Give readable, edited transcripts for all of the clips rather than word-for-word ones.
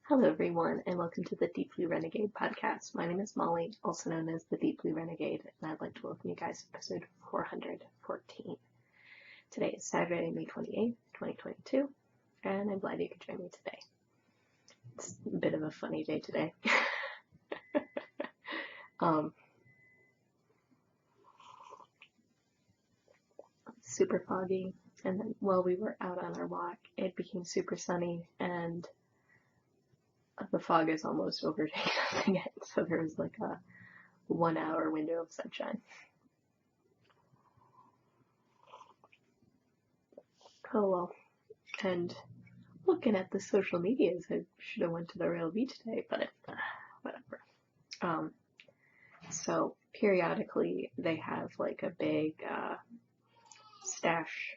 Hello, everyone, and welcome to the Deep Blue Renegade podcast. My name is Molly, also known as the Deep Blue Renegade, and I'd like to welcome you guys to episode 414. Today is Saturday, May 28th, 2022, and I'm glad you could join me today. It's a bit of a funny day today. Super foggy, and then while we were out on our walk, it became super sunny, and the fog is almost overtaking it, so there was like a 1 hour window of sunshine. Oh well, and looking at the social medias, I should have went to the real beach today, but whatever. So periodically they have like a big stash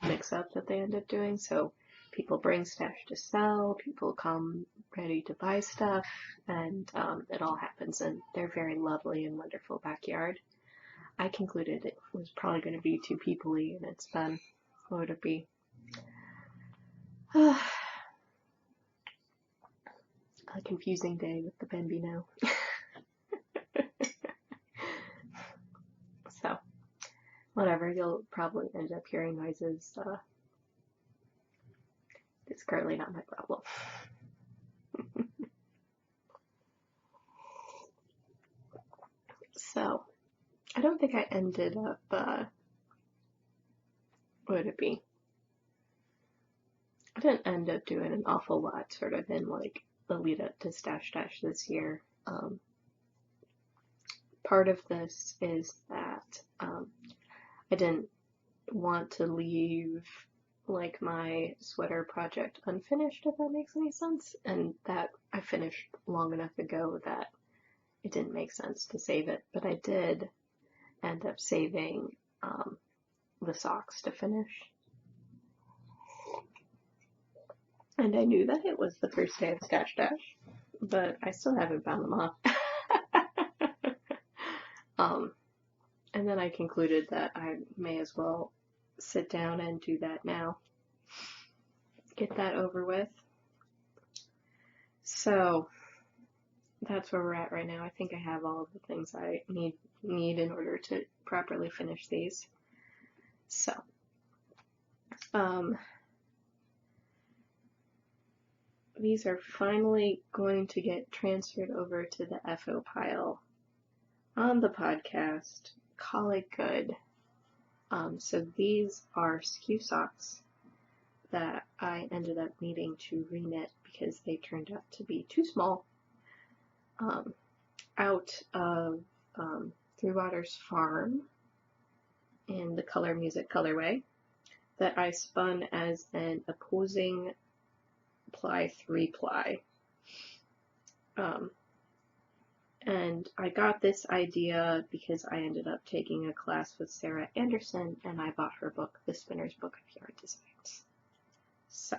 mix-up that they end up doing. So people bring stash to sell, people come ready to buy stuff, and it all happens in their very lovely and wonderful backyard. I concluded it was probably going to be too people-y, and it's been, what would it be? A confusing day with the Bambino. So, whatever, you'll probably end up hearing noises. It's currently not my problem. So, I don't think I ended up, what would it be? I didn't end up doing an awful lot sort of in like the lead up to Stash Dash this year. Part of this is that I didn't want to leave like my sweater project unfinished, if that makes any sense, and that I finished long enough ago that it didn't make sense to save it, but I did end up saving the socks to finish. And I knew that it was the first day of Stash Dash, but I still haven't found them off. And then I concluded that I may as well sit down and do that now. Get that over with. So that's where we're at right now. I think I have all of the things I need in order to properly finish these. So, these are finally going to get transferred over to the FO pile on the podcast. Call it good. So these are skew socks that I ended up needing to reknit because they turned out to be too small. Out of Three Waters Farm in the Color Music colorway that I spun as an opposing ply 3-ply. And I got this idea because I ended up taking a class with Sarah Anderson, and I bought her book, The Spinner's Book of Yarn Designs. So,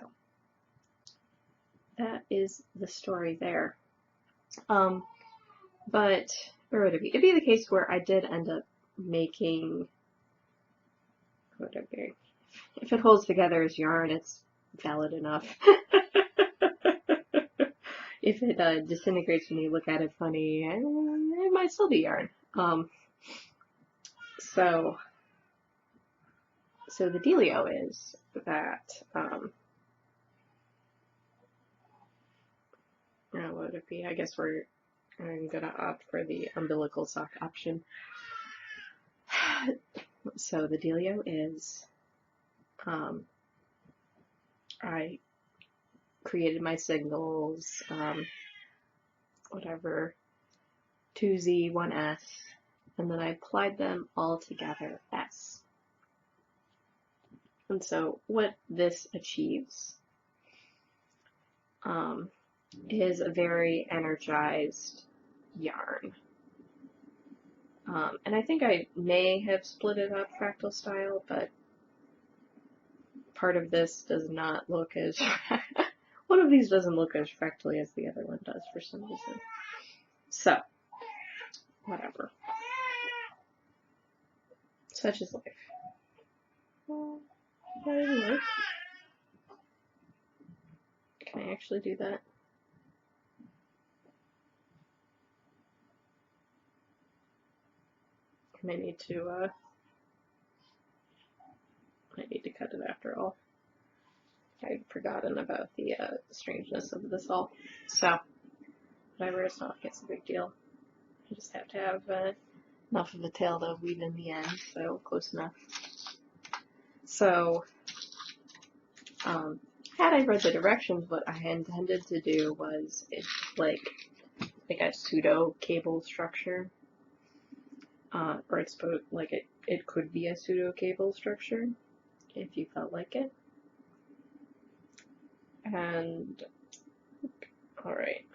that is the story there. But, or it'd be the case where I did end up making, whatever, if it holds together as yarn, it's valid enough. If it disintegrates when you look at it funny, it might still be yarn. So the dealio is that, what would it be? I guess I'm gonna opt for the umbilical sock option. So the dealio is, I created my signals, whatever, 2Z, 1S, and then I applied them all together S. And so what this achieves is a very energized yarn. And I think I may have split it up fractal style, but part of this does not look as one of these doesn't look as fractally as the other one does for some reason. So, whatever. Such is life. That didn't work. Can I actually do that? I need to cut it after all. I'd forgotten about the strangeness of this all. So, whatever, it's not like it's a big deal. I just have to have enough of a tail to weave in the end, so close enough. So, had I read the directions, what I intended to do was it's like a pseudo cable structure, or it's like it could be a pseudo cable structure if you felt like it. And all right.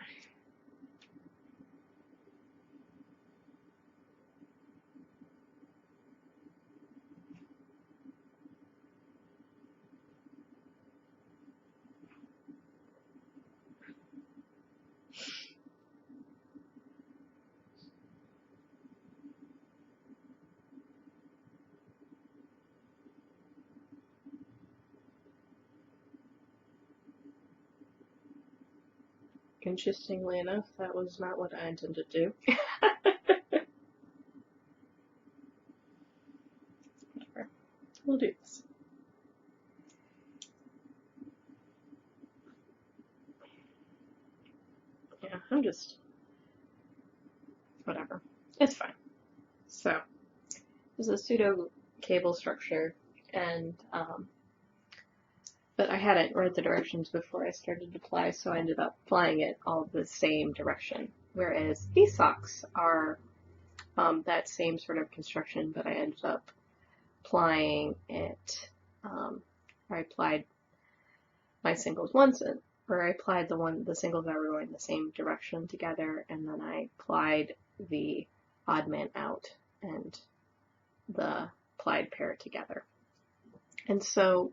Interestingly enough, that was not what I intended to do. Whatever. We'll do this. Yeah, I'm just... whatever. It's fine. So, there's a pseudo cable structure, and but I hadn't read the directions before I started to ply, so I ended up plying it all the same direction. Whereas these socks are that same sort of construction, but I ended up plying it, I applied my singles once, or I applied the singles that were going the same direction together, and then I applied the odd man out and the plied pair together. And so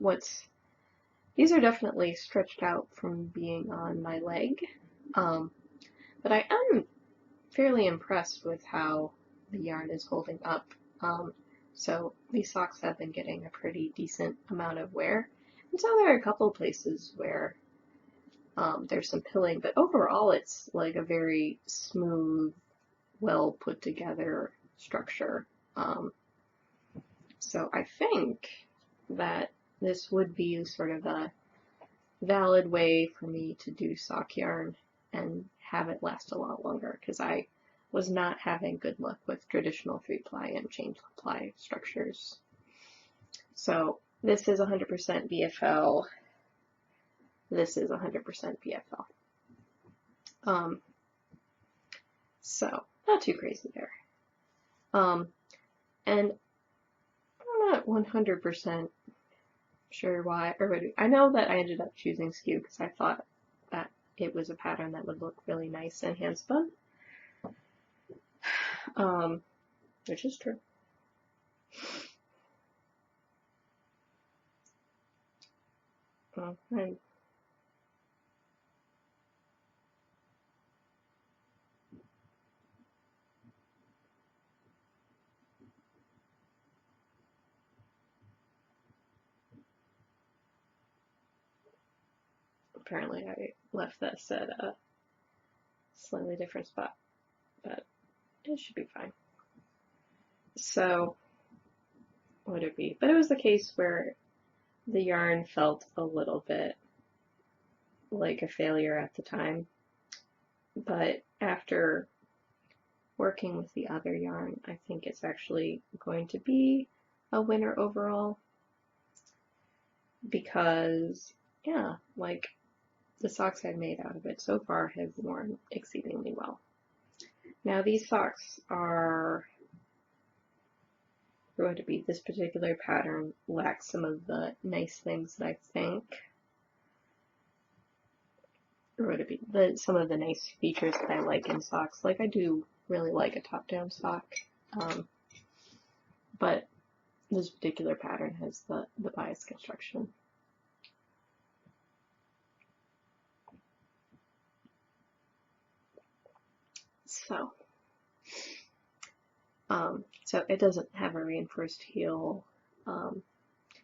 these are definitely stretched out from being on my leg, but I am fairly impressed with how the yarn is holding up. So these socks have been getting a pretty decent amount of wear. And so there are a couple places where there's some pilling, but overall it's like a very smooth, well put together structure. So I think that this would be sort of a valid way for me to do sock yarn and have it last a lot longer, because I was not having good luck with traditional 3-ply and chain ply structures. So this is 100% BFL. This is 100% BFL. So not too crazy there. And I'm not 100% sure why, or I know that I ended up choosing skew because I thought that it was a pattern that would look really nice in hand spun, which is true. And apparently I left this at a slightly different spot, but it should be fine. So, what would it be? But it was the case where the yarn felt a little bit like a failure at the time, but after working with the other yarn, I think it's actually going to be a winner overall, because, yeah, like, the socks I've made out of it so far have worn exceedingly well. Now these socks are going to be, this particular pattern lacks some of the nice things that I think, or would it be some of the nice features that I like in socks. Like, I do really like a top-down sock, but this particular pattern has the bias construction. So it doesn't have a reinforced heel.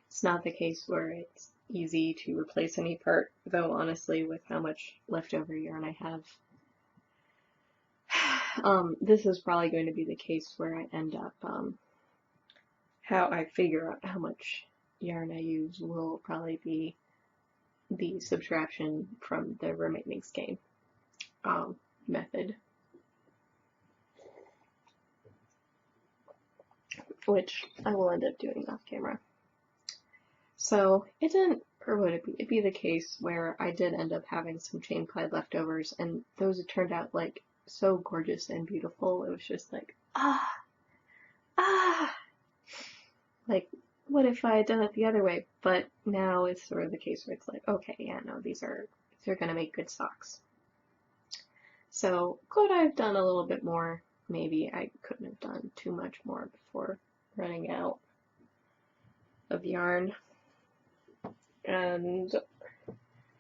It's not the case where it's easy to replace any part, though honestly, with how much leftover yarn I have, this is probably going to be the case where I end up how I figure out how much yarn I use will probably be the subtraction from the remaining skein method, which I will end up doing off camera. So it didn't, or would it be? It'd be the case where I did end up having some chain plaid leftovers, and those turned out like so gorgeous and beautiful. It was just like, like, what if I had done it the other way? But now it's sort of the case where it's like, okay, yeah, no, these are gonna make good socks. So could I have done a little bit more? Maybe. I couldn't have done too much more before running out of yarn. And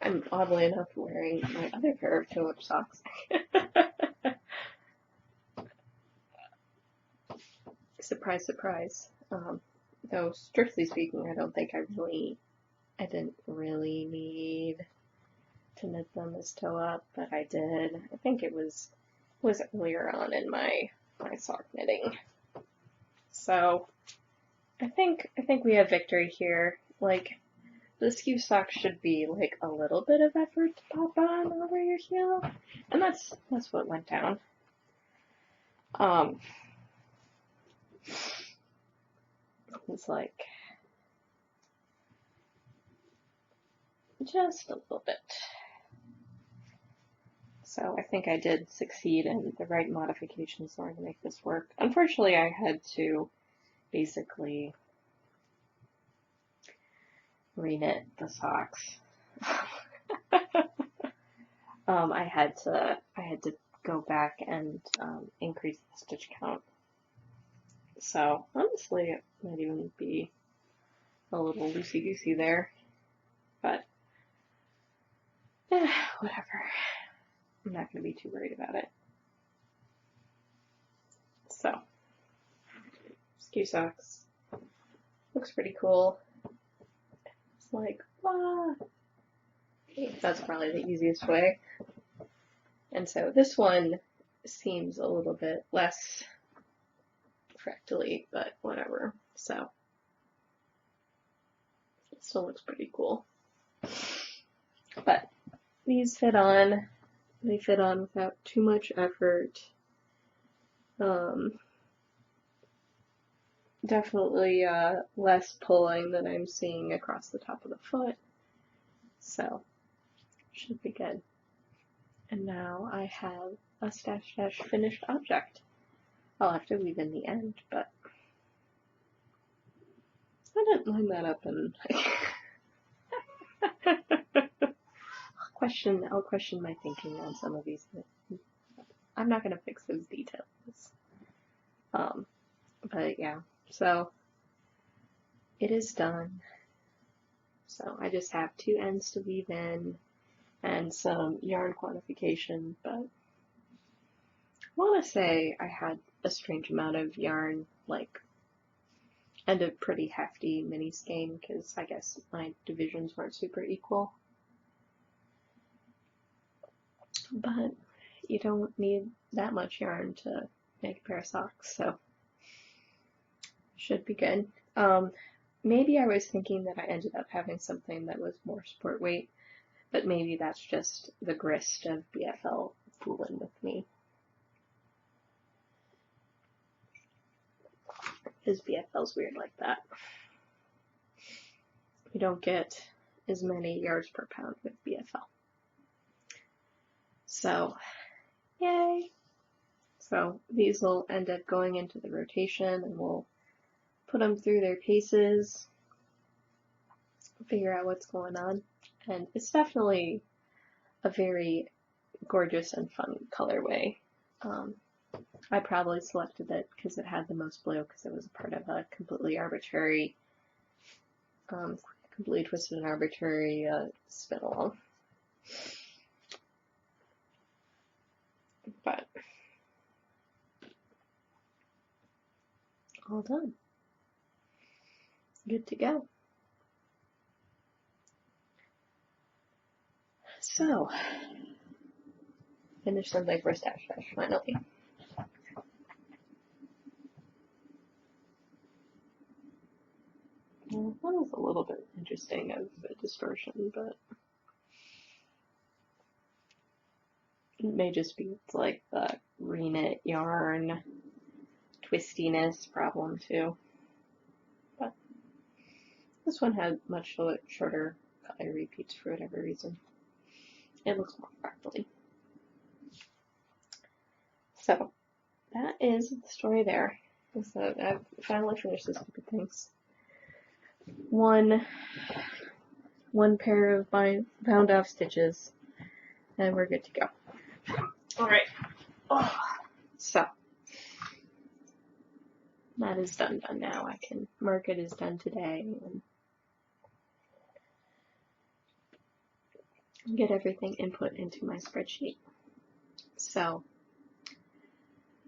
I'm oddly enough wearing my other pair of tulip socks. Surprise, surprise. Though strictly speaking, I don't think I didn't really need to knit them as toe up, but I did. I think it was earlier on in my sock knitting. So I think we have victory here. Like, the skew sock should be like a little bit of effort to pop on over your heel, and that's what went down. It's like just a little bit. So I think I did succeed in the right modifications in order to make this work. Unfortunately, I had to basically reknit the socks. I had to go back and increase the stitch count. So honestly, it might even be a little loosey-goosey there, but whatever. I'm not going to be too worried about it. So, skew socks. Looks pretty cool. It's like, wow. That's probably the easiest way. And so this one seems a little bit less fractally, but whatever. So, it still looks pretty cool. But these fit on. They fit on without too much effort. Definitely less pulling than I'm seeing across the top of the foot. So, should be good. And now I have a stash finished object. I'll have to weave in the end, but I didn't line that up and I'll question my thinking on some of these things. I'm not gonna fix those details. But yeah, so it is done. So I just have 2 ends to weave in and some yarn quantification, but I want to say I had a strange amount of yarn, like, and a pretty hefty mini skein, because I guess my divisions weren't super equal. But you don't need that much yarn to make a pair of socks, so should be good. Maybe I was thinking that I ended up having something that was more sport weight, but maybe that's just the grist of BFL fooling with me. Because BFL's weird like that. You don't get as many yards per pound with BFL. So, yay! So these will end up going into the rotation, and we'll put them through their paces, figure out what's going on. And it's definitely a very gorgeous and fun colorway. I probably selected it because it had the most blue, because it was a part of a completely arbitrary, completely twisted and arbitrary spin along. But all done. Good to go. So, finished something for stash finally. that was a little bit interesting of a distortion, but it may just be like the reknit yarn twistiness problem too. But this one had much shorter color repeats for whatever reason. It looks more fractally. So that is the story there. So I've finally finished the stupid things. One pair of my bound off stitches, and we're good to go. Alright. Oh. So that is done now. I can mark it as done today and get everything input into my spreadsheet. So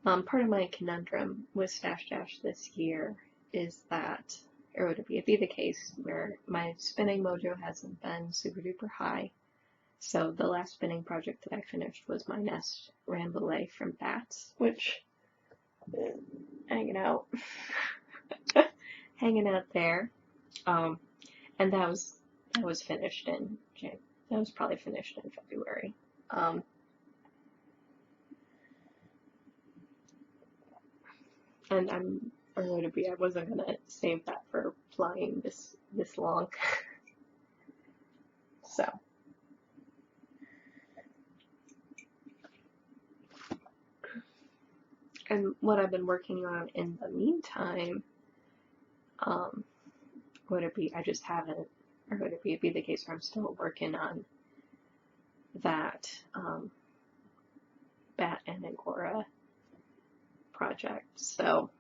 part of my conundrum with Stash Dash this year is that, or would it be the case where my spinning mojo hasn't been super duper high. So the last spinning project that I finished was my nest rambouillet from Bats, which hanging out there. And that was finished in January. That was probably finished in February. And I wasn't gonna save that for flying this long. So and what I've been working on in the meantime, would it be I just haven't, or would it be the case where I'm still working on that Bat and Angora project. So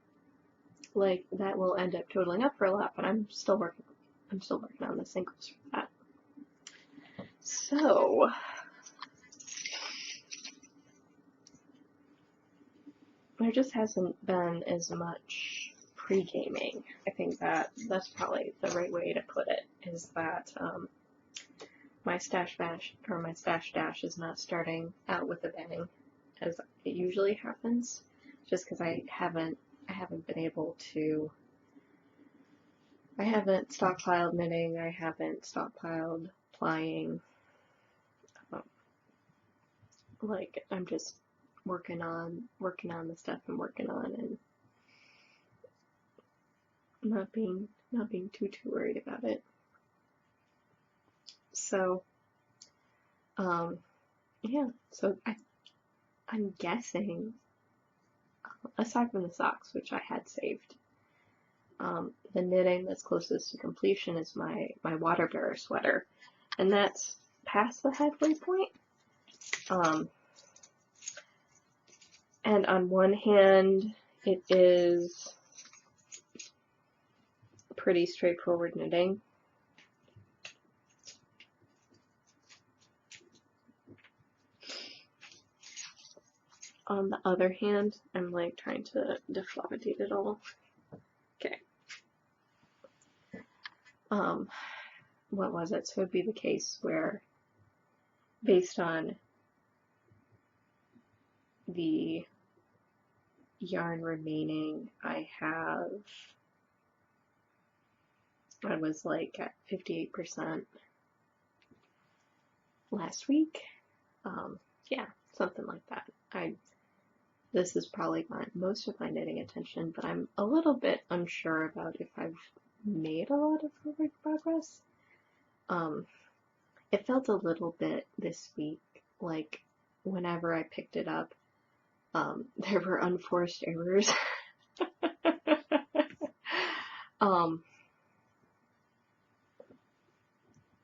like that will end up totaling up for a lot, but I'm still working on the singles for that. So there just hasn't been as much pre-gaming. I think that's probably the right way to put it, is that my Stash Dash is not starting out with a bang as it usually happens, just because I haven't been able to. I haven't stockpiled knitting. I haven't stockpiled plying. Like I'm just working on the stuff I'm working on and not being too worried about it. So yeah, so I'm guessing, aside from the socks, which I had saved, the knitting that's closest to completion is my water bearer sweater, and that's past the halfway point. And on one hand, it is pretty straightforward knitting. On the other hand, I'm like trying to deflaudate it all. Okay. What was it? So it'd be the case where, based on the yarn remaining, I was like at 58% last week. Yeah, something like that. This is probably most of my knitting attention, but I'm a little bit unsure about if I've made a lot of forward progress. It felt a little bit this week like whenever I picked it up, there were unforced errors.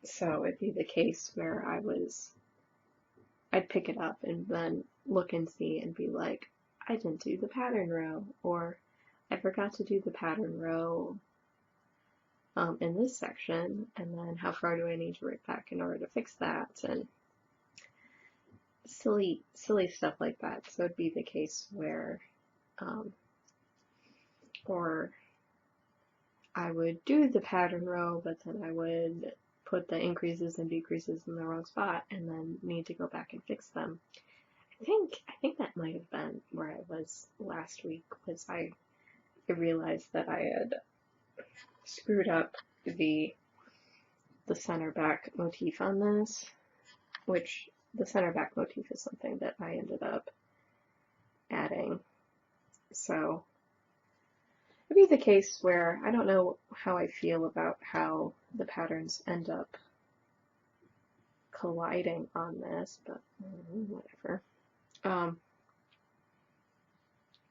So it'd be the case where I'd pick it up and then look and see and be like, I didn't do the pattern row, or I forgot to do the pattern row in this section, and then how far do I need to write back in order to fix that, and silly stuff like that. So it'd be the case where, or I would do the pattern row, but then I would put the increases and decreases in the wrong spot and then need to go back and fix them. I think that might have been where I was last week, was I realized that I had screwed up the center back motif on this, which the center back motif is something that I ended up adding. So it'd be the case where I don't know how I feel about how the patterns end up colliding on this, but whatever.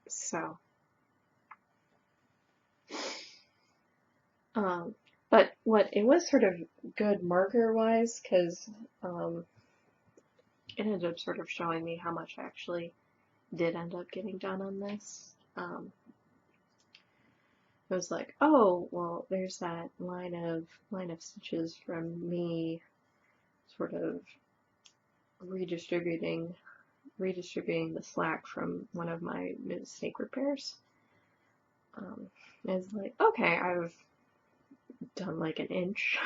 So, but what it was sort of good marker wise, because it ended up sort of showing me how much I actually did end up getting done on this. It was like, oh, well, there's that line of stitches from me sort of redistributing the slack from one of my mistake repairs. It's like, okay, I've done like an inch,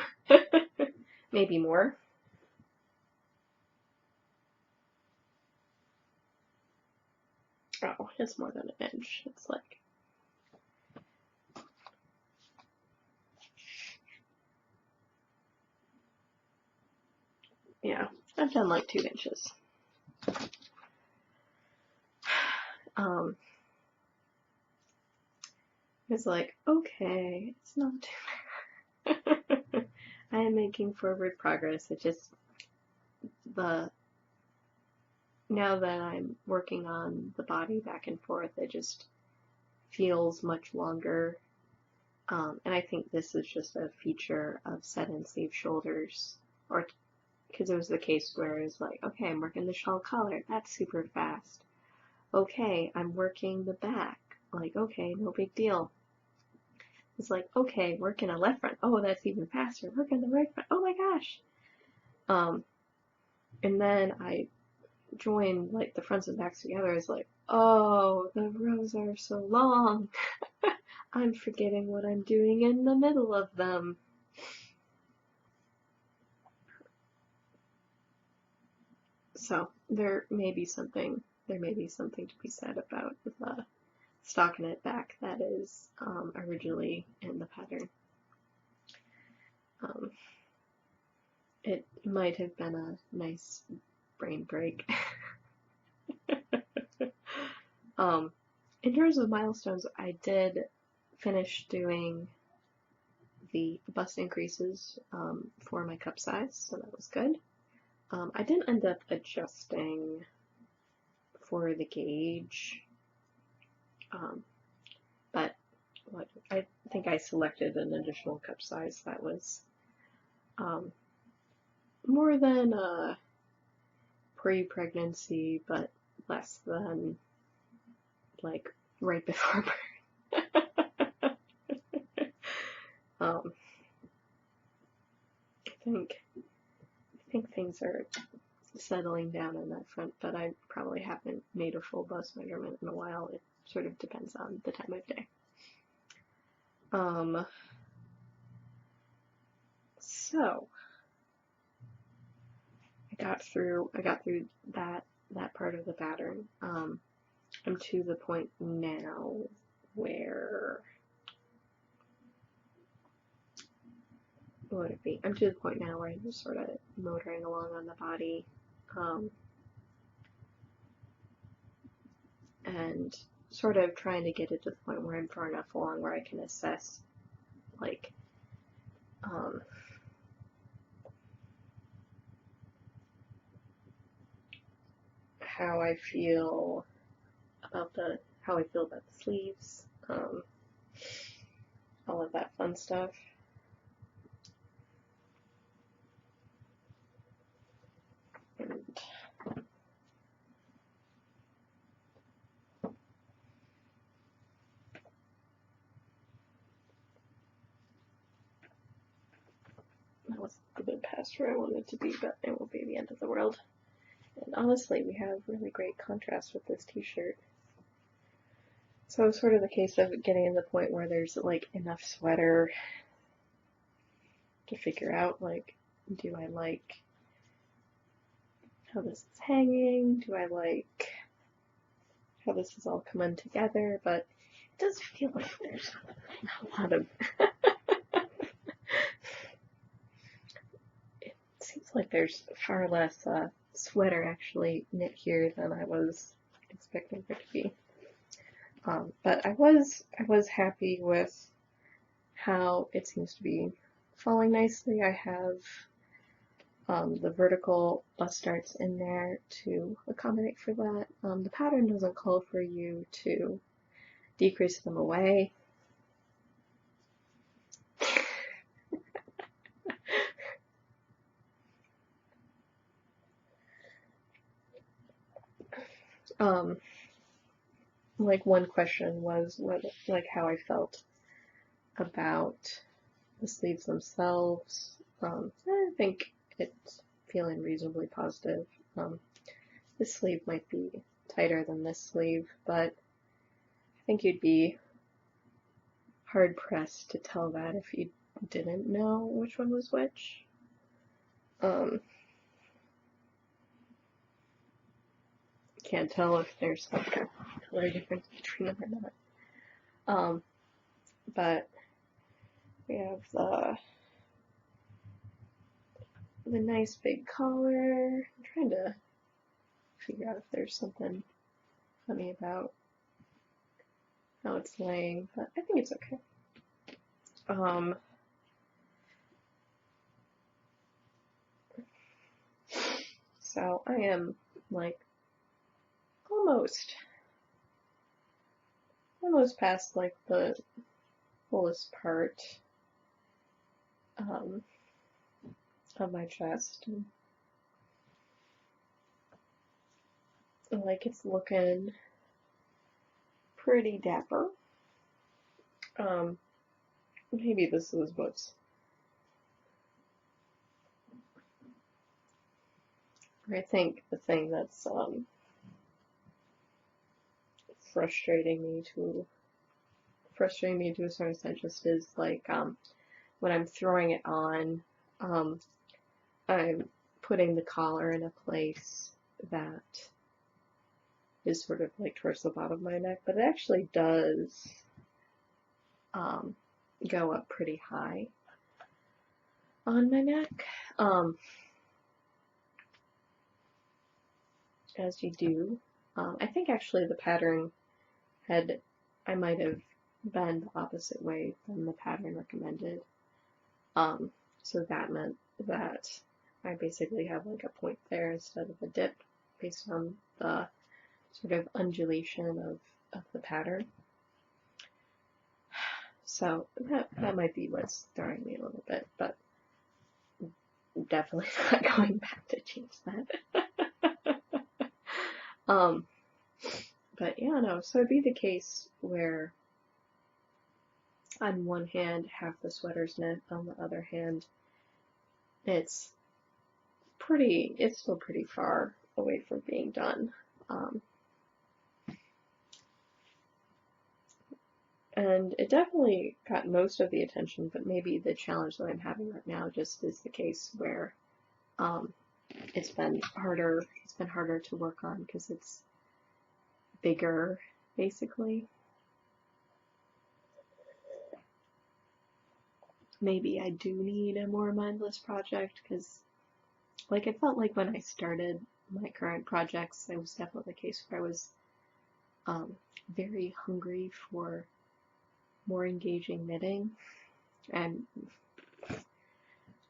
maybe more. Oh, it's more than an inch. It's like, yeah, I've done like 2 inches. It's like, okay, it's not too bad. I am making forward progress. It just, now that I'm working on the body back and forth, it just feels much longer. And I think this is just a feature of set and sleeve shoulders, or because it was the case where it's like, okay, I'm working the shawl collar, that's super fast. Okay, I'm working the back, like, okay, no big deal. It's like, okay, working a left front, oh, that's even faster. Working the right front, oh my gosh. And then I join like the fronts and backs together. It's like, oh, the rows are so long. I'm forgetting what I'm doing in the middle of them. So there may be something to be said about the stockinette back that is originally in the pattern. It might have been a nice brain break. In terms of milestones, I did finish doing the bust increases for my cup size, so that was good. I didn't end up adjusting for the gauge, but I think I selected an additional cup size that was more than pre-pregnancy, but less than like right before birth. I think things are settling down in that front, but I probably haven't made a full bust measurement in a while. It sort of depends on the time of day. So I got through that part of the pattern. I'm to the point now where, what would it be? I'm to the point now where I'm just sort of motoring along on the body, and sort of trying to get it to the point where I'm far enough along where I can assess, like, how I feel about the sleeves, all of that fun stuff. And that was a bit past where I wanted to be, but it won't be the end of the world. And honestly, we have really great contrast with this t-shirt. So it's sort of the case of getting to the point where there's like enough sweater to figure out, like, do I like how this is hanging? Do I like how this is all coming together? But it does feel like there's a lot of looks like there's far less sweater actually knit here than I was expecting there to be. But I was happy with how it seems to be falling nicely. I have the vertical bust darts in there to accommodate for that. The pattern doesn't call for you to decrease them away. Like one question was like how I felt about the sleeves themselves. I think it's feeling reasonably positive. This sleeve might be tighter than this sleeve, but I think you'd be hard pressed to tell that if you didn't know which one was which. Can't tell if there's like a color difference between them or not. But we have the nice big collar. I'm trying to figure out if there's something funny about how it's laying, but I think it's okay. So I am like almost past like the fullest part of my chest. And, like, it's looking pretty dapper. Maybe this is what's I think the thing that's frustrating me to a certain extent just is like when I'm throwing it on, I'm putting the collar in a place that is sort of like towards the bottom of my neck, but it actually does go up pretty high on my neck, as you do. I think actually the pattern I might have been the opposite way than the pattern recommended. So that meant that I basically have like a point there instead of a dip based on the sort of undulation of the pattern. So that might be what's throwing me a little bit, but definitely not going back to change that. But yeah, no, so it'd be the case where on one hand half the sweater's knit, on the other hand it's still pretty far away from being done. And it definitely got most of the attention, but maybe the challenge that I'm having right now just is the case where it's been harder to work on because it's bigger, basically. Maybe I do need a more mindless project because, like, it felt like when I started my current projects, it was definitely the case where I was very hungry for more engaging knitting, and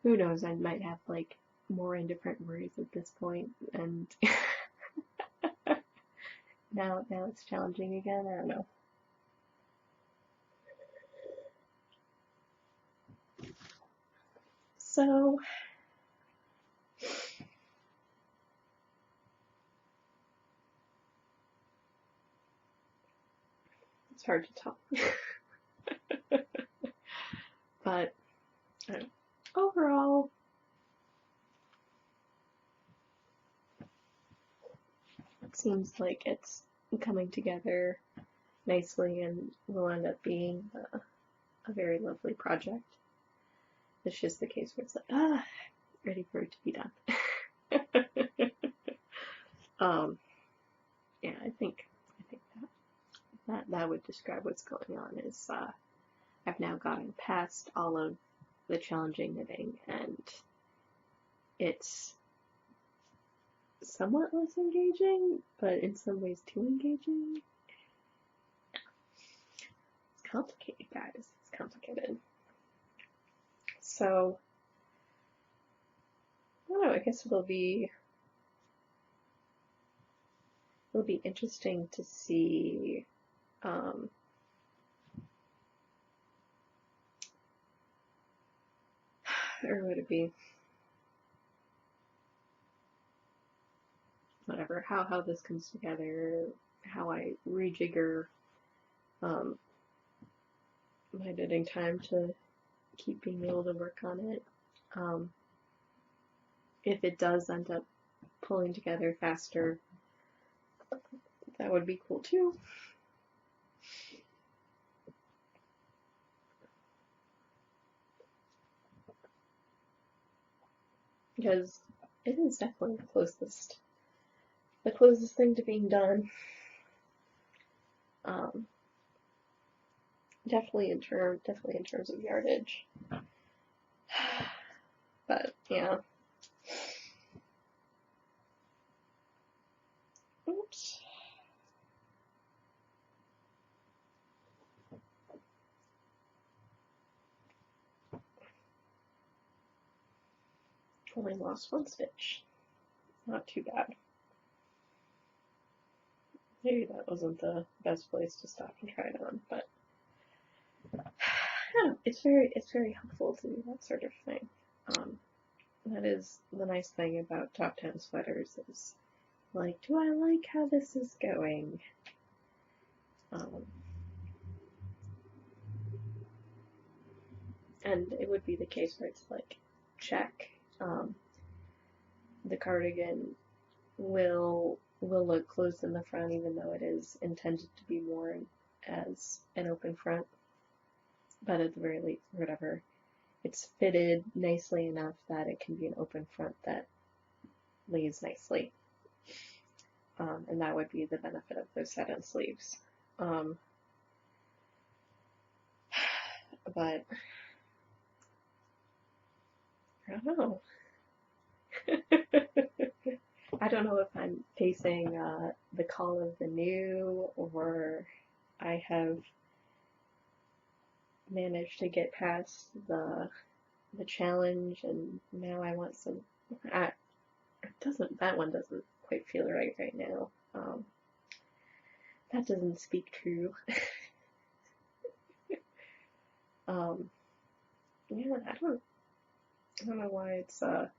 who knows, I might have like more indifferent worries at this point, and now it's challenging again. I don't know. So it's hard to tell. But overall, it seems like it's coming together nicely and will end up being a very lovely project. It's just the case where it's like, ready for it to be done. Yeah, I think that would describe what's going on. Is I've now gotten past all of the challenging knitting, and it's somewhat less engaging, but in some ways too engaging. It's complicated, guys. It's complicated. So, I don't know, I guess it'll be interesting to see or would it be whatever, how this comes together, how I rejigger my editing time to keep being able to work on it. If it does end up pulling together faster, that would be cool too. Because it is definitely the closest thing to being done. Definitely in terms of yardage. But yeah. Oops. Only lost one stitch. Not too bad. Maybe that wasn't the best place to stop and try it on, but yeah, it's very helpful to do that sort of thing. That is the nice thing about top 10 sweaters is, like, do I like how this is going? And it would be the case where it's like, check, the cardigan will look closed in the front even though it is intended to be worn as an open front, but at the very least, whatever, it's fitted nicely enough that it can be an open front that lays nicely. And that would be the benefit of those set-in sleeves. But I don't know. I don't know if I'm facing the call of the new, or I have managed to get past the challenge, and now I want some. That one doesn't quite feel right now. That doesn't speak true. Yeah, I don't know why it's a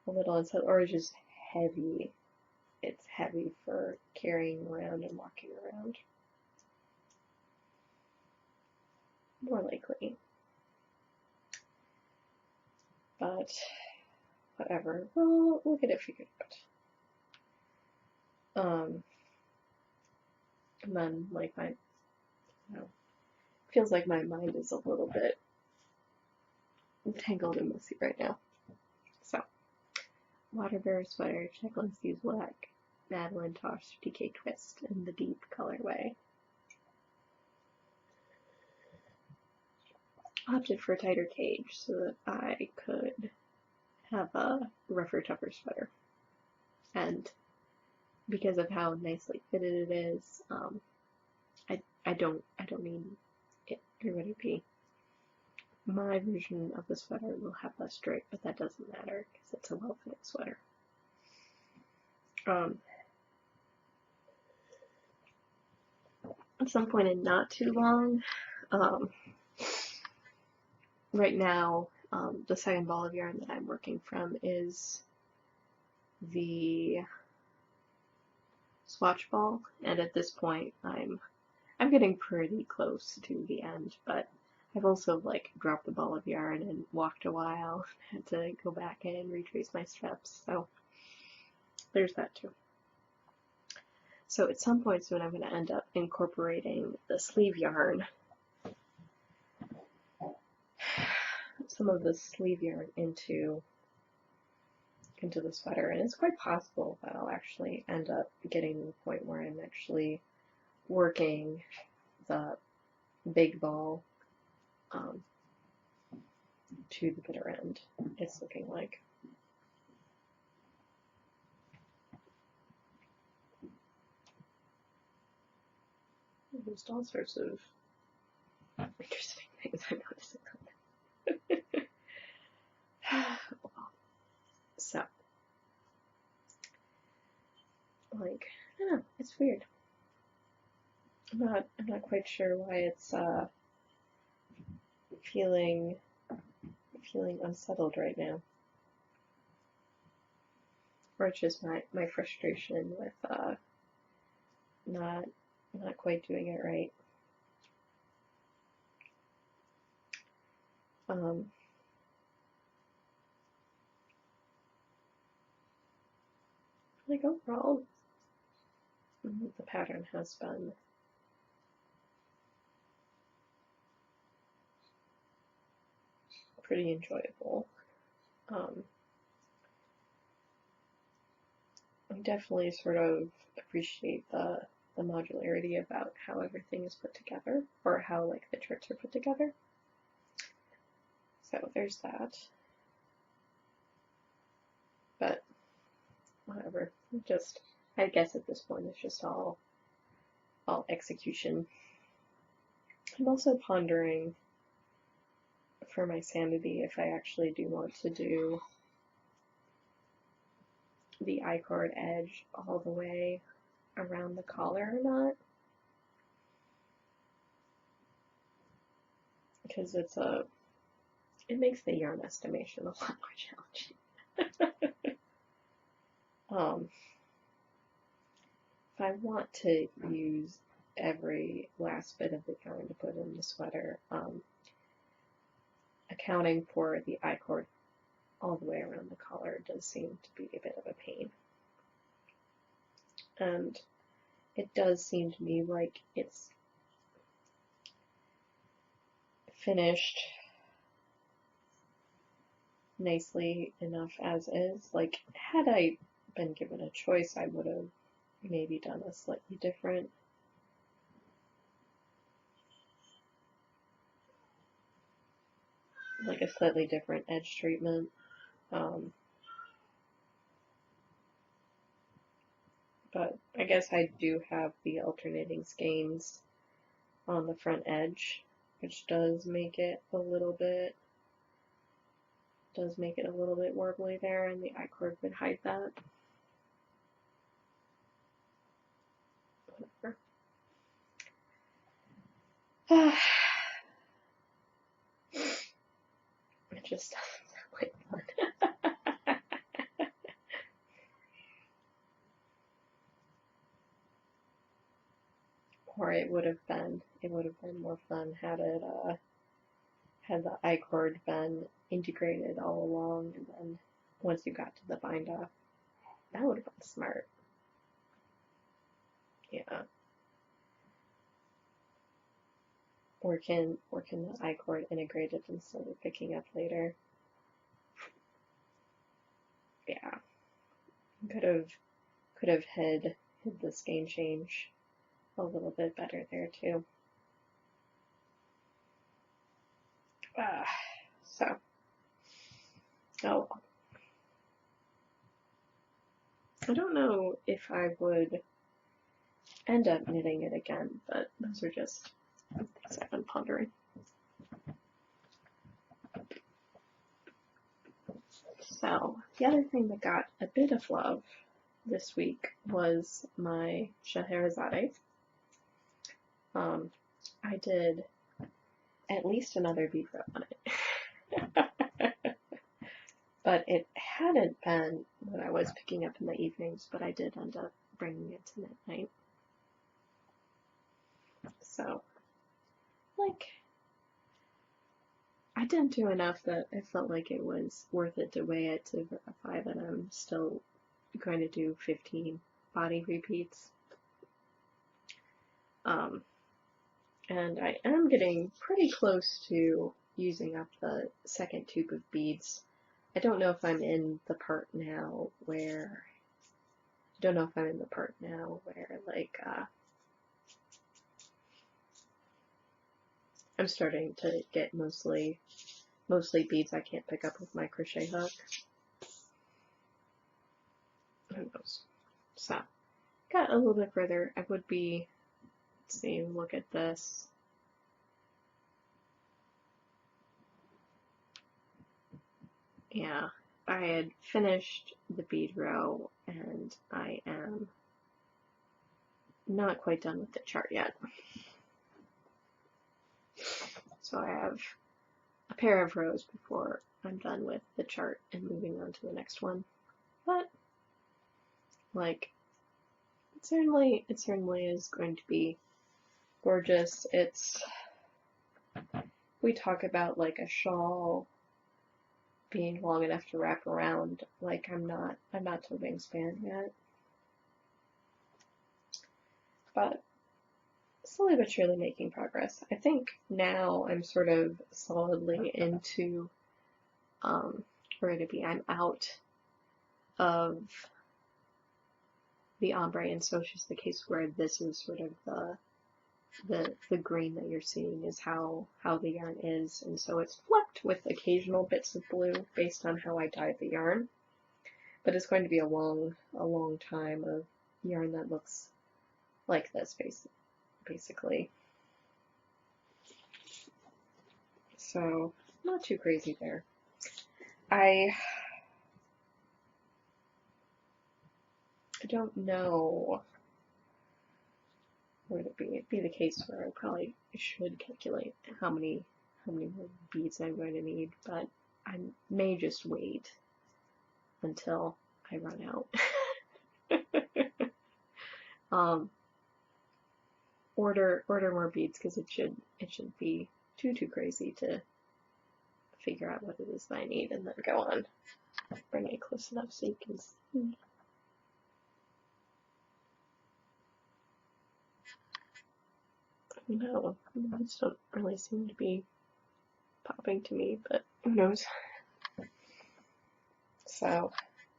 little, or it's just heavy. It's heavy for carrying around and walking around. More likely. But whatever, we'll get it figured out. And then, like, feels like my mind is a little bit tangled and messy right now. So, Waterbear sweater, checklist use black, Madeline Tosh DK twist in the deep colorway. Opted for a tighter cage so that I could have a rougher, tougher sweater. And because of how nicely fitted it is, I don't mean it to be. My version of the sweater will have less drape, but that doesn't matter because it's a well-fitted sweater. At some point in not too long, right now, the second ball of yarn that I'm working from is the swatch ball, and at this point I'm getting pretty close to the end, but I've also like dropped the ball of yarn and walked a while, had to go back and retrace my steps, so there's that too. So at some point soon I'm going to end up incorporating the sleeve yarn, some of the sleeve yarn into the sweater, and it's quite possible that I'll actually end up getting to the point where I'm actually working the big ball to the bitter end, it's looking like. just all sorts of interesting things I'm noticing on that. So, like, I don't know, it's weird. I'm not quite sure why it's feeling unsettled right now. Or it's just my frustration with not quite doing it right. Like overall, the pattern has been pretty enjoyable. I definitely sort of appreciate the modularity about how everything is put together, or how like the tricks are put together. So there's that. But whatever. Just, I guess at this point it's just all execution. I'm also pondering for my sanity if I actually do want to do the I-cord edge all the way around the collar or not. Because it makes the yarn estimation a lot more challenging. If I want to use every last bit of the yarn to put in the sweater, accounting for the I-cord all the way around the collar does seem to be a bit of a pain. And it does seem to me like it's finished nicely enough as is. Like, had I been given a choice, I would have maybe done a slightly different edge treatment. But I guess I do have the alternating skeins on the front edge, which does make it a little bit warbly there, and the I-cord would hide that. Whatever. It just doesn't sound like fun. Or it would have been more fun had it had the I-cord been integrated all along, and then once you got to the bind off, that would have been smart. Yeah. Or can the I-cord integrate it instead of picking up later? Yeah. Could have hid the skein change a little bit better there too. So, oh, I don't know if I would end up knitting it again, but those are just things I've been pondering. So, the other thing that got a bit of love this week was my Scheherazade. I did at least another bead row on it. But it hadn't been what I was picking up in the evenings, but I did end up bringing it to midnight. So, like, I didn't do enough that I felt like it was worth it to weigh it to verify that I'm still going to do 15 body repeats. And I am getting pretty close to using up the second tube of beads. I don't know if I'm in the part now where, like, I'm starting to get mostly beads I can't pick up with my crochet hook. Who knows? So, got a little bit further. I would be let's see, look at this. Yeah, I had finished the bead row and I am not quite done with the chart yet. So I have a pair of rows before I'm done with the chart and moving on to the next one. But like it certainly is going to be gorgeous. We talk about like a shawl being long enough to wrap around, like I'm not to wingspan yet. But slowly but surely making progress. I think now I'm sort of solidly into where to be. I'm out of the ombre, and so it's just the case where this is sort of the green that you're seeing is how the yarn is, and so it's flecked with occasional bits of blue based on how I dyed the yarn. But it's going to be a long time of yarn that looks like this, basically. So not too crazy there. I don't know where to be. It'd be the case where I probably should calculate how many more beads I'm going to need, but I may just wait until I run out. Order more beads because it should be too crazy to figure out what it is that I need and then go on. Bring it close enough so you can see. No, these don't really seem to be popping to me, but who knows? So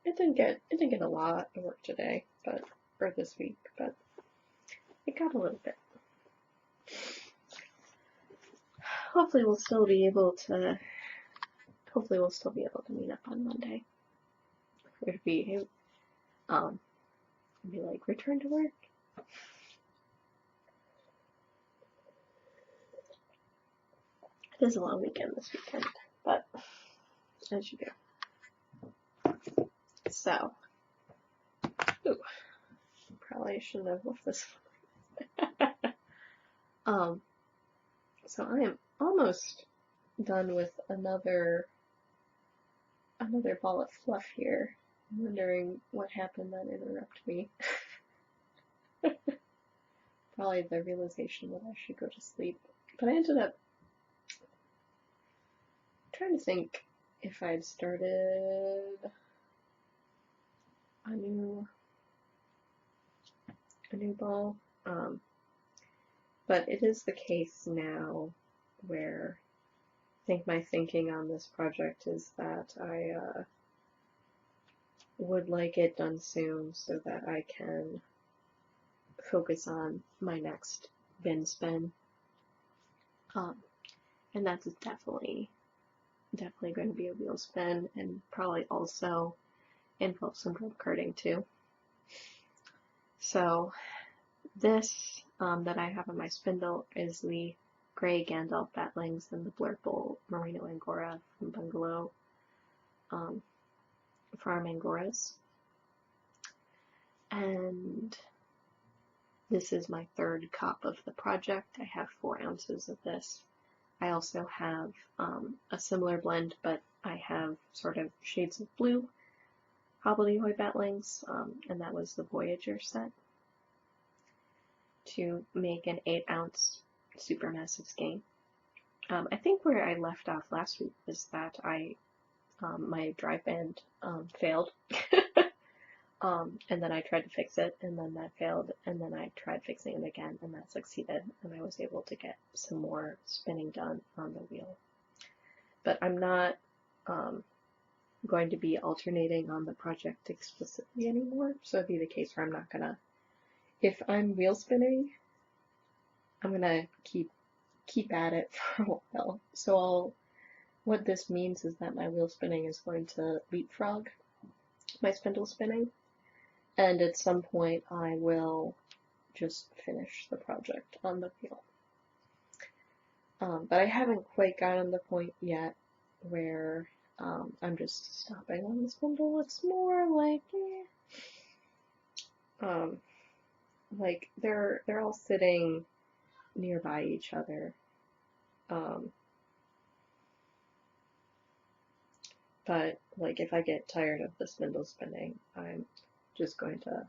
it didn't get a lot of work today, or this week, but it got a little bit. Hopefully we'll still be able to meet up on Monday. It'd be like return to work. It is a long weekend this weekend, but as you do. So, probably shouldn't have left this. So I am almost done with another ball of fluff here. I'm wondering what happened that interrupted me. Probably the realization that I should go to sleep. But I ended up trying to think if I'd started a new ball. But it is the case now where I think my thinking on this project is that I would like it done soon so that I can focus on my next bin spin. And that's definitely going to be a wheel spin and probably also involve some drop carding too. So this that I have on my spindle is the gray Gandalf Batlings and the Blurple Merino Angora from Bungalow Farm Angoras. And this is my third cup of the project. I have 4 ounces of this. I also have a similar blend, but I have sort of shades of blue hobbledehoy batlings, and that was the Voyager set, to make an 8-ounce supermassive skein. I think where I left off last week was that my drive band failed, and then I tried to fix it, and then that failed, and then I tried fixing it again, and that succeeded, and I was able to get some more spinning done on the wheel. But I'm not going to be alternating on the project explicitly anymore, so it'd be the case where I'm not gonna, if I'm wheel spinning, I'm gonna keep at it for a while. So what this means is that my wheel spinning is going to leapfrog my spindle spinning, and at some point I will just finish the project on the wheel. But I haven't quite gotten to the point yet where I'm just stopping on the spindle. It's more like they're all sitting nearby each other. But like if I get tired of the spindle spinning, I'm just going to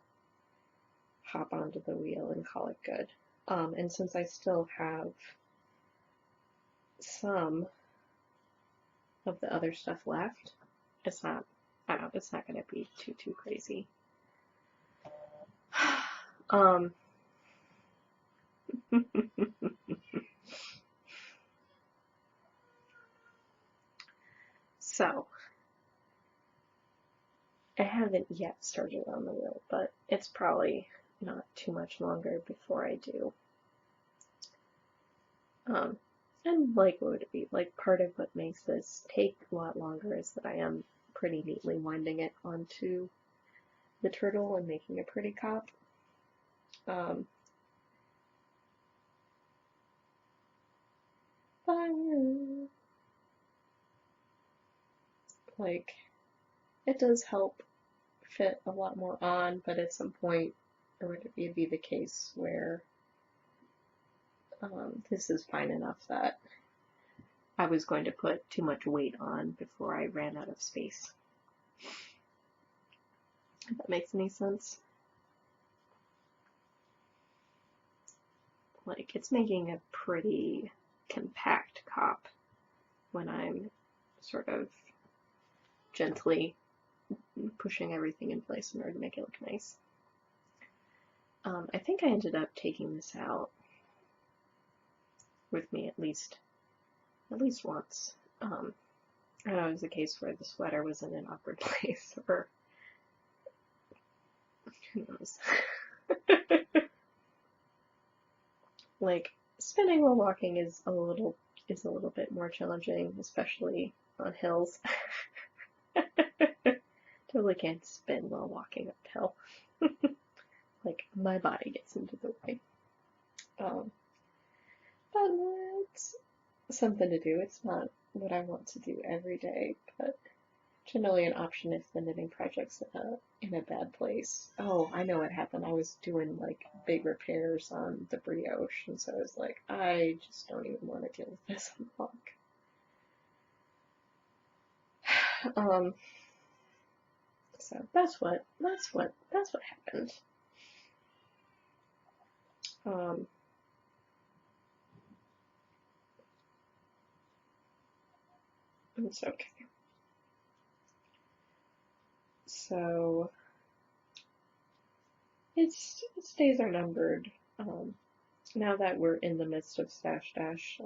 hop onto the wheel and call it good. And since I still have some of the other stuff left, it's not, I don't know, it's not going to be too crazy. So, I haven't yet started on the wheel, but it's probably not too much longer before I do. And like, what would it be? Like, part of what makes this take a lot longer is that I am pretty neatly winding it onto the turtle and making a pretty cop. Like, it does help fit a lot more on, but at some point it would be the case where this is fine enough that I was going to put too much weight on before I ran out of space. If that makes any sense. Like, it's making a pretty compact cop when I'm sort of gently pushing everything in place in order to make it look nice. I think I ended up taking this out with me at least once. I don't know, it was a case where the sweater was in an awkward place, or who knows. Like, spinning while walking is a little bit more challenging, especially on hills. Totally can't spin while walking uphill. Like, my body gets into the way. But it's something to do. It's not what I want to do every day, but generally an option if the knitting project's in a bad place. Oh, I know what happened. I was doing like big repairs on the brioche, and so I was like, I just don't even want to deal with this on the walk. So that's what happened. It's okay. So its days are numbered. Now that we're in the midst of Stash Dash,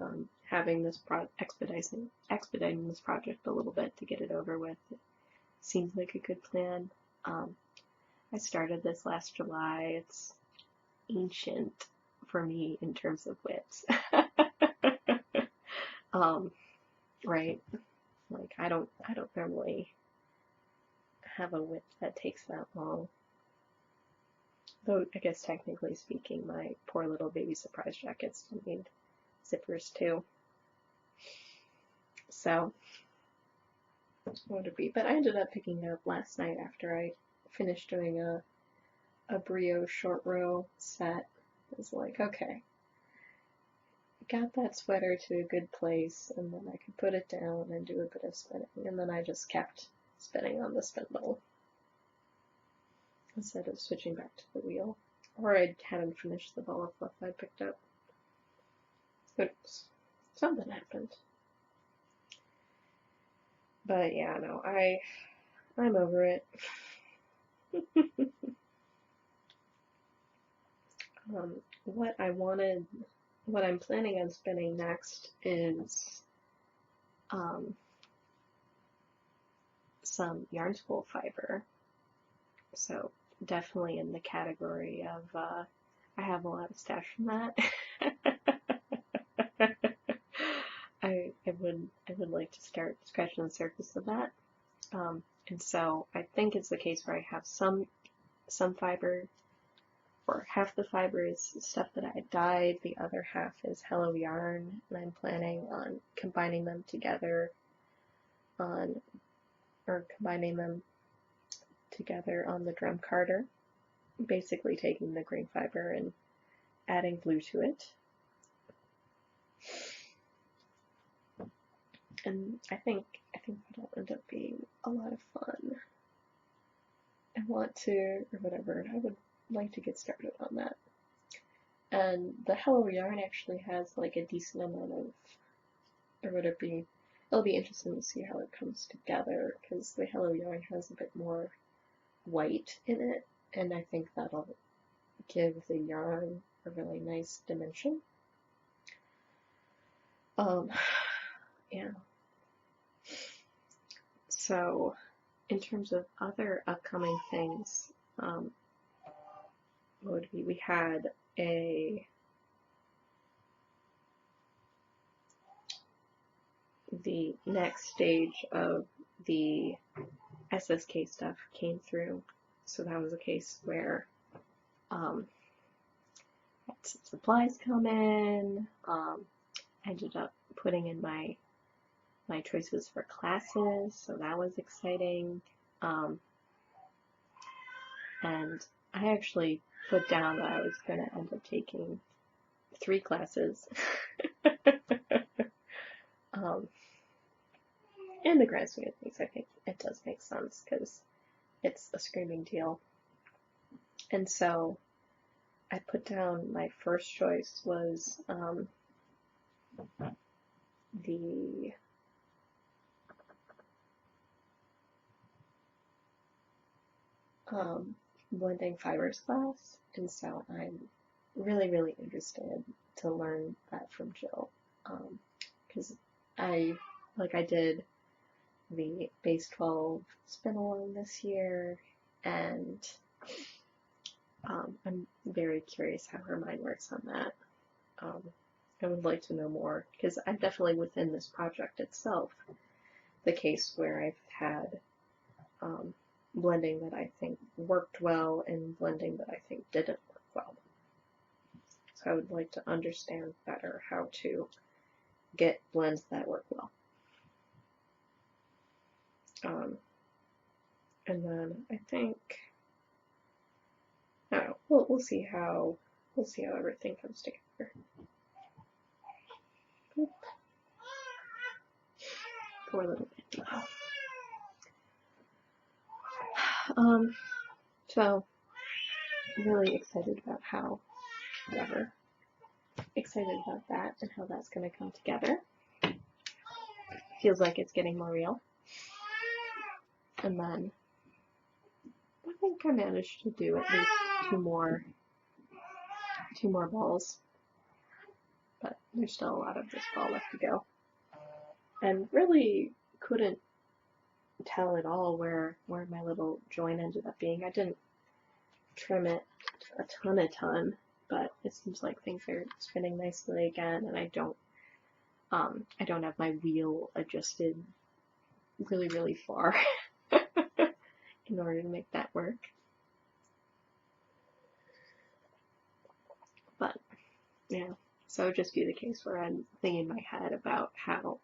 having this expediting this project a little bit to get it over with, it seems like a good plan. I started this last July. It's ancient for me in terms of whips. Right? Like, I don't normally have a whip that takes that long. Though, I guess technically speaking, my poor little baby surprise jackets need zippers too. So, what would it be? But I ended up picking it up last night after I finished doing a brioche short row set. I was like, okay, got that sweater to a good place, and then I could put it down and do a bit of spinning, and then I just kept spinning on the spindle instead of switching back to the wheel. Or I hadn't finished the ball of fluff I picked up. Oops, something happened. But yeah, no, I'm over it. What I'm planning on spinning next is some yarn spool fiber. So definitely in the category of I have a lot of stash from that. I would like to start scratching the surface of that. And so I think it's the case where I have some fiber or half the fiber is stuff that I dyed, the other half is Hello Yarn, and I'm planning on combining them together on the drum carder, basically taking the green fiber and adding blue to it. And I think that'll end up being a lot of fun. I want to, or whatever, I would like to get started on that. And the Hello Yarn actually has like a decent amount of, it'll be interesting to see how it comes together, because the Hello Yarn has a bit more white in it, and I think that'll give the yarn a really nice dimension. Yeah. So, in terms of other upcoming things, we had the next stage of the SSK stuff came through, so that was a case where had some supplies come in, ended up putting in my choices for classes, so that was exciting. And I actually put down that I was going to end up taking 3 classes. In the grand scheme of things, I think it does make sense because it's a screaming deal. And so I put down my first choice was the blending fibers class, and so I'm really, really interested to learn that from Jill, because I did the base 12 spin along this year, and I'm very curious how her mind works on that. I would like to know more, because I'm definitely within this project itself the case where I've had blending that I think worked well and blending that I think didn't work well. So I would like to understand better how to get blends that work well. And then I think, I don't know, we'll see how everything comes together. Oop. Poor little baby. So really excited about that and how that's going to come together. Feels like it's getting more real. And then I think I managed to do at least two more balls, but there's still a lot of this ball left to go. And really couldn't tell at all where my little join ended up being. I didn't trim it a ton, but it seems like things are spinning nicely again, and I don't have my wheel adjusted really, really far in order to make that work. But yeah, so it would just be the case where I'm thinking in my head about how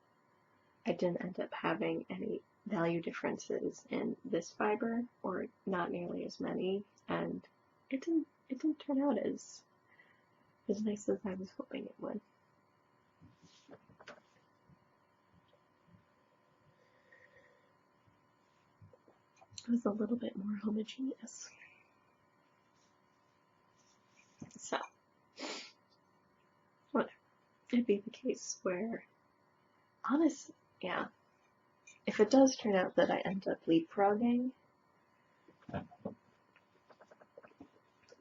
I didn't end up having any value differences in this fiber, or not nearly as many, and it didn't turn out as nice as I was hoping it would. It was a little bit more homogeneous. So, whatever. It'd be the case where, honestly, yeah, if it does turn out that I end up leapfrogging,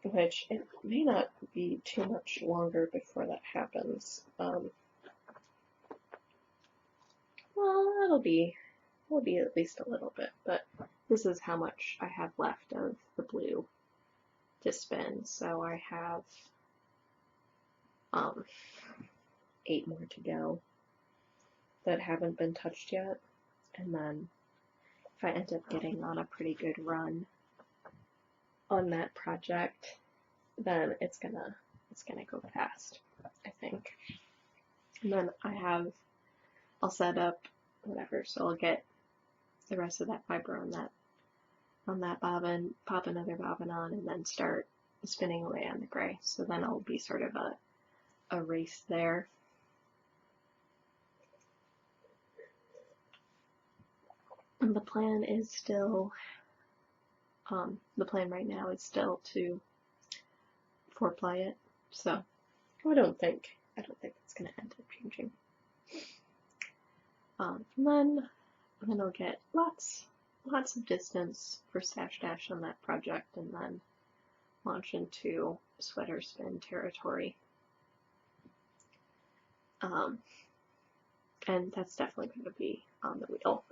which it may not be too much longer before that happens, well, it'll be at least a little bit, but this is how much I have left of the blue to spin, so I have 8 more to go that haven't been touched yet, and then if I end up getting on a pretty good run on that project, then it's gonna go fast, I think. And then I'll set up whatever, so I'll get the rest of that fiber on that bobbin, pop another bobbin on, and then start spinning away on the gray. So then I'll be sort of a race there. And the plan is still, the plan right now is still to 4-ply it. So I don't think it's gonna end up changing. And then I'll get lots of distance for Stash Dash on that project, and then launch into sweater spin territory. And that's definitely going to be on the wheel.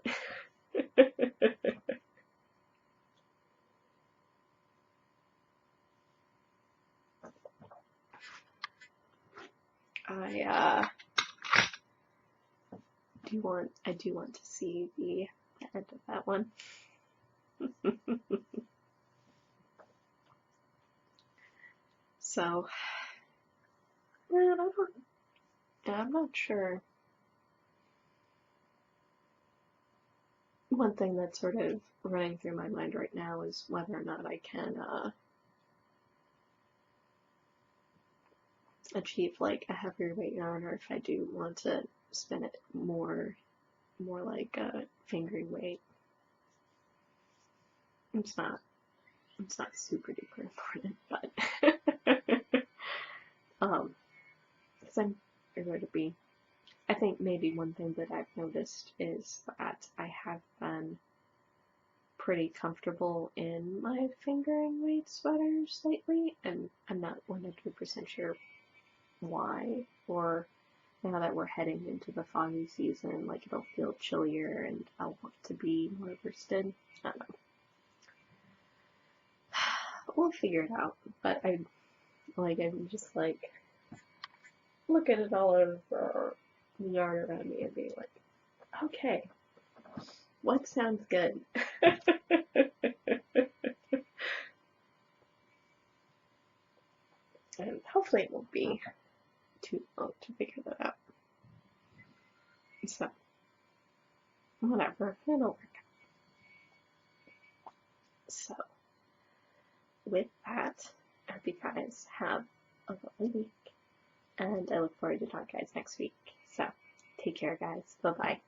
I do want to see the end of that one. So, man, I'm not sure. One thing that's sort of running through my mind right now is whether or not I can achieve like a heavier weight yarn, or if I do want to spin it more like a fingering weight. It's not super duper important, but because I'm going to be. I think maybe one thing that I've noticed is that I have been pretty comfortable in my fingering weight sweaters lately, and I'm not 100% sure why, or now that we're heading into the foggy season, like it'll feel chillier and I'll want to be more worsted. I don't know. We'll figure it out, but I'm just like looking at all of the yarn around me and being like, okay, what sounds good? And hopefully it won't be too long to figure that out. So, whatever, it'll work out. So, with that, I hope you guys have a lovely week, and I look forward to talking to you guys next week. So, take care, guys. Bye-bye.